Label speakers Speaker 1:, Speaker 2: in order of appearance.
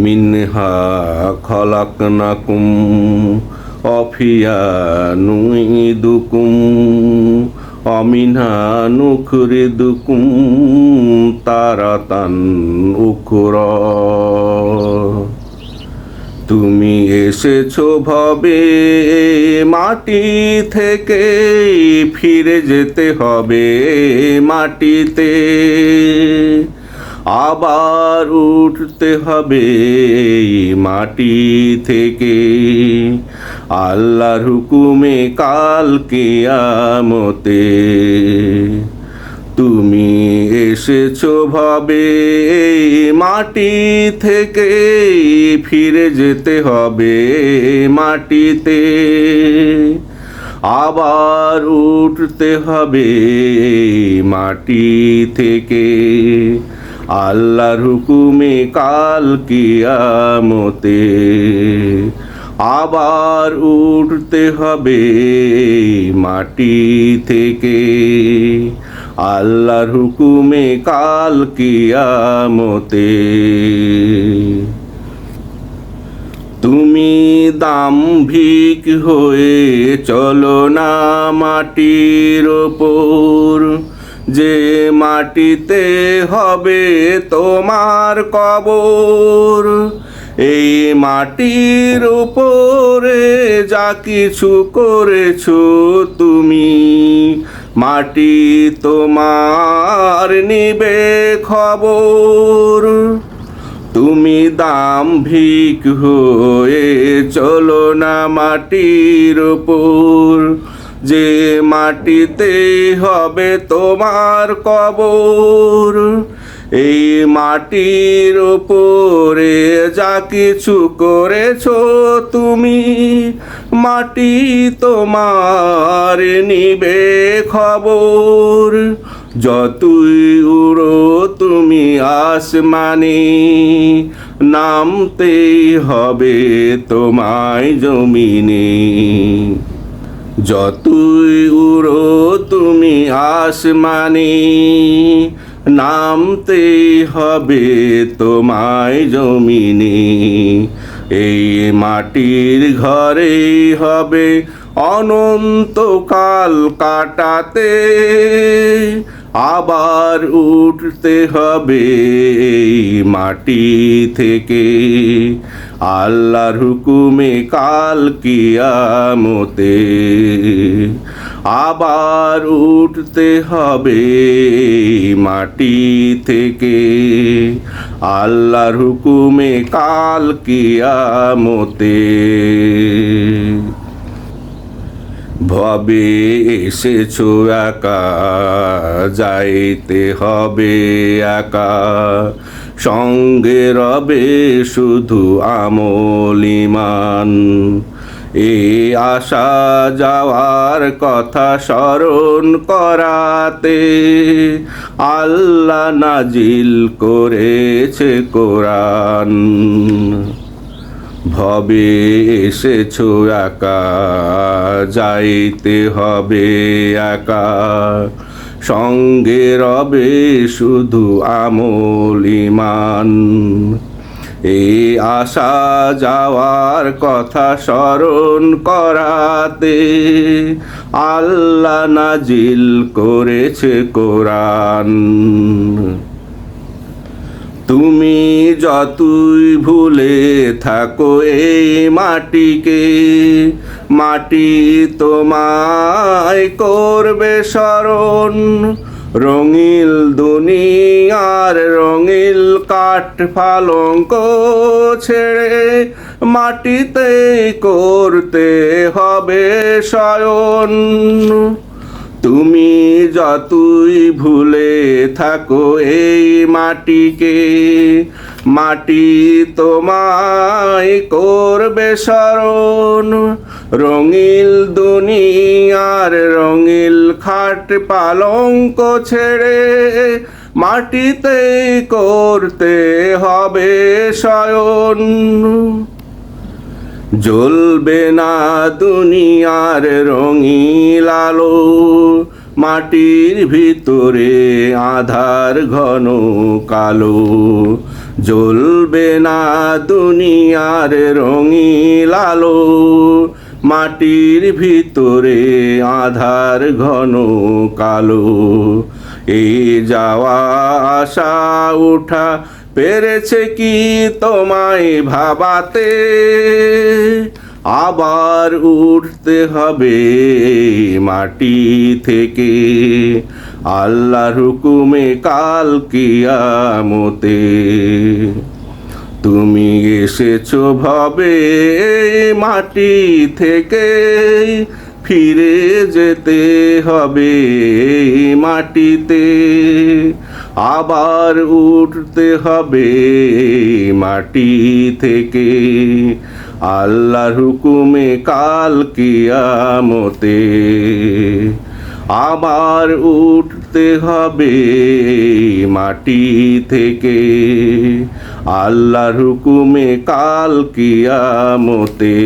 Speaker 1: মিনহা খলাকনাকুম অফিয়া নুইদুকুম অমিনহা নুখরিদুকুম তারাতান উখরা। তুমি এসেছো ভবে মাটি থেকে, ফিরে যেতে হবে মাটিতে। আবার উঠতে হবে মাটি থেকে, আল্লাহর হুকুমে কাল কিয়ামতে। তুমি এসেছো ভবে মাটি থেকে, ফিরে যেতে হবে মাটিতে। আবার উঠতে হবে মাটি থেকে, আল্লাহর হুকুমে কাল কিয়ামতে। আবার উঠতে হবে মাটি থেকে, আল্লাহর হুকুমে কাল কিয়ামতে। তুমি দাম্ভিক হয়ে চলো না মাটির ওপর, যে মাটিতে হবে তোমার কবর। এই মাটির উপরে যা কিছু করেছো তুমি, মাটি তোমার নিবে খবর। তুমি দাম্ভিক হয়ে চলো না মাটির উপর, যে মাটিতে হবে তোমার কবর। এই মাটির উপরে যা কিছু করেছো তুমি, মাটি তোমার নিবে খবর। যতই উড়ো তুমি আসমানে, নামতেই হবে তোমায় জমিনে। যতই উড়ো তুমি আসমানে, নামতেই হবে তোমায় জমিনে। এই মাটির ঘরেই হবে অনন্তকাল কাটাতে। আবার উঠতে হবে এই মাটি থেকে, আল্লাহর হুকুমে কাল কিয়ামতে। আবার উঠতে হবে মাটি থেকে, আল্লাহর হুকুমে কাল কিয়ামতে। ভবে এসেছো একা, যাইতে হবে একা। সঙ্গে রবে শুধু আমল ঈমান। এই আসা যাওয়ার কথা স্মরণ করাতে, আল্লাহ নাজিল করেছে কোরআন। ভবে এসেছো একা, যাইতে হবে একা। সঙ্গে রবে শুধু আমল ঈমান। এই আসা যাওয়ার কথা স্মরণ করাতে, আল্লাহ নাজিল করেছে কোরআন। তুমি যতই ভুলে থাকো এই মাটিকে, মাটি তোমায় করবে স্মরণ। রঙিল দুনিয়ার রঙিল কাঠ পালঙ্ক ছেড়ে, মাটিতে করতে হবে শয়ন। তুমি যতই ভুলে থাকো এই মাটিকে, মাটি তোমায় করবে স্মরণ। রঙিল দুনিয়ার রঙিল খাট পালঙ্ক ছেড়ে, মাটিতে করতে হবে শয়ন। জ্বলবে না দুনিয়ার রঙিল আলো, মাটির ভিতরে আধার ঘন কালো। জ্বলবে না দুনিয়ার রঙিন আলো, মাটির ভিতরে আধার ঘন কালো। এই যাওয়া আসা ওঠা পেরেছে কি তোমায় ভাবাতে, আবার উঠতে হবে এই মাটি থেকে, আল্লাহর হুকুমে কাল কিয়ামতে। তুমি এসেছো ভবে এই মাটি থেকে, ফিরে যেতে হবে এই মাটিতে, আবার উঠতে হবে এই মাটি থেকে, আল্লাহর হুকুমে কাল কিয়ামতে। আবার উঠতে হবে এই মাটি থেকে, আল্লাহর হুকুমে কাল কিয়ামতে।